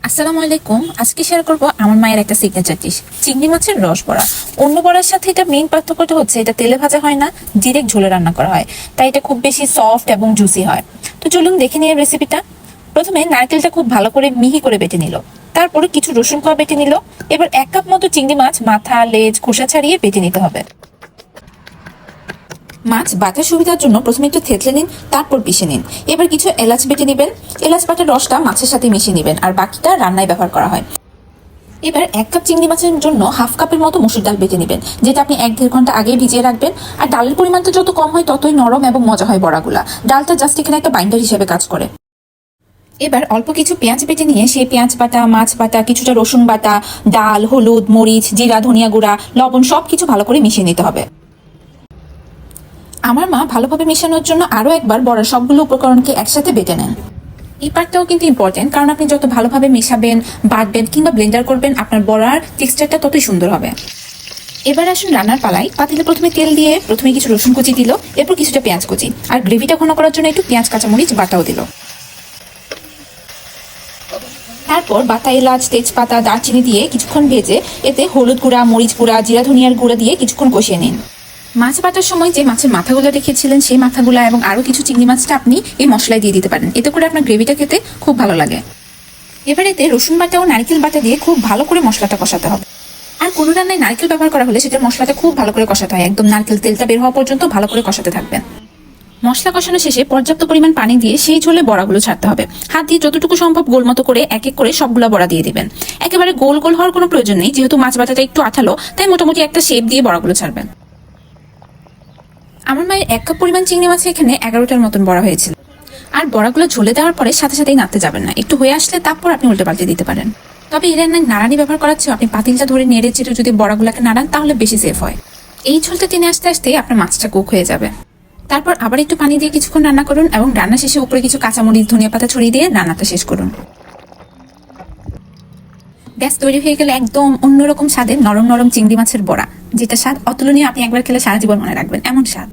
আসসালামু আলাইকুম। আজকে শেয়ার করব আমার মায়ের একটা সিগনেচার ডিশ, চিংড়ি মাছের রস বড়া। অন্য বড়ার সাথে এটা মেইন পার্থক্যটা হচ্ছে এটা তেলে ভাজা হয় না, ডিরেক্ট ঝোলে রান্না করা হয়, তাই এটা খুব বেশি সফট এবং জুসি হয়। তো চলুন দেখে নিয়ে রেসিপিটা। প্রথমে নারকেলটা খুব ভালো করে মিহি করে বেটে নিল, তারপরে কিছু রসুন কোয়া বেটে নিল। এবার 1 কাপ মতো চিংড়ি মাছ মাথা লেজ খোসা ছাড়িয়ে বেটে নিতে হবে। মাছ বাটার সুবিধার জন্য প্রথমে একটু থেতলে নিন, তারপর পিষে নিন। এবার কিছু এলাচ বেটে নেবেন, এলাচ বাটার রসটা মাছের সাথে মিশিয়ে নেবেন, আর বাকিটা রান্নায় ব্যবহার করা হয়। এবার 1 কাপ চিংড়ি মাছের জন্য হাফ কাপের মতো মসুর ডাল বেটে নেবেন, যেটা আপনি 1-1.5 ঘন্টা আগে ভিজিয়ে রাখবেন। আর ডালের পরিমাণটা যত কম হয় ততই নরম এবং মজা হয় বড়াগুলা। ডালটা জাস্ট এখানে একটা বাইন্ডার হিসেবে কাজ করে। এবার অল্প কিছু পেঁয়াজ বেটে নিয়ে সেই পেঁয়াজ বাটা, মাছ বাটা, কিছুটা রসুন বাটা, ডাল, হলুদ, মরিচ, জিরা, ধনিয়া গুঁড়া, লবণ সবকিছু ভালো করে মিশিয়ে নিতে হবে। আমার মা ভালোভাবে মেশানোর জন্য আরো একবার বড়ার সবগুলো উপকরণকে একসাথে বেটে নেন। এই পার্টটাও কিন্তু ইম্পর্টেন্ট, কারণ আপনি যত ভালোভাবে মেশাবেন, বাটবেন কিংবা ব্লেন্ডার করবেন, আপনার বড়ার টেক্সচারটা ততই সুন্দর হবে। এবার আসুন রান্নার পালায়। পাতিলে প্রথমে তেল দিয়ে প্রথমে কিছু রসুন কুচি দিল, এরপর কিছুটা পেঁয়াজ কুচি, আর গ্রেভিটা ঘন করার জন্য একটু পেঁয়াজ কাঁচামরিচ বাটাও দিল। তারপর বাটা এলাচ, তেজপাতা, দারচিনি দিয়ে কিছুক্ষণ ভেজে এতে হলুদ গুঁড়া, মরিচ গুঁড়া, জিরা ধনিয়ার গুঁড়া দিয়ে কিছুক্ষণ কষিয়ে নিন। মাছ বাটার সময় যে মাছের মাথাগুলো রেখেছিলেন সেই মাথাগুলো এবং আরো কিছু চিংড়ি মাছটা আপনি এই মশলায় দিয়ে দিতে পারেন, এতে করে আপনার গ্রেভিটা খেতে খুব ভালো লাগে। এবার এতে রসুন বাটা ও নারকেল বাটা দিয়ে খুব ভালো করে মশলাটা কষাতে হবে। আর কোনো রান্নায় নারকেল ব্যবহার করা হলে সেটার মশলাটা খুব ভালো করে কষাতে হয়, একদম নারকেল তেলটা বের হওয়া পর্যন্ত ভালো করে কষাতে থাকবেন। মশলা কষানো শেষে পর্যাপ্ত পরিমাণ পানি দিয়ে সেই ঝোলে বড়াগুলো ছাড়তে হবে। হাত দিয়ে যতটুকু সম্ভব গোল মতো করে এক এক করে সবগুলো বড়া দিয়ে দিবেন। একেবারে গোল গোল হওয়ার কোনো প্রয়োজন নেই, যেহেতু মাছ বাটাটা একটু আঠালো, তাই মোটামুটি একটা শেপ দিয়ে বড়াগুলো ছাড়বেন। আমার মায়ের 1 কাপ পরিমাণ চিংড়ি মাছে এখানে 11টার মতন বড়া হয়েছিল। আর বড়াগুলো ঝোলে দেওয়ার পরে সাথে সাথেই নাড়তে যাবেন না, একটু হয়ে আসলে তারপর আপনি উল্টে পাল্টে দিতে পারেন। তবে এই রান্নায় নাড়ানি ব্যবহার করার চেয়ে আপনি পাতিলটা ধরে নেড়ে চেড়ে যদি বড়াগুলোকে নাড়ান তাহলে বেশি সেফ হয়। এই ঝোলটা টেনে আসতে আসতে আপনার মাছটা কুক হয়ে যাবে। তারপর আবার একটু পানি দিয়ে কিছুক্ষণ রান্না করুন এবং রান্না শেষে উপরে কিছু কাঁচামরিচ, ধনিয়া পাতা ছড়িয়ে দিয়ে রান্নাটা শেষ করুন। ব্যাস তৈরি হয়ে গেলে একদম অন্যরকম স্বাদের নরম নরম চিংড়ি মাছের বড়া, যেটা স্বাদ অতুলনীয়। আপনি একবার খেলে সারা জীবন মনে রাখবেন, এমন স্বাদ।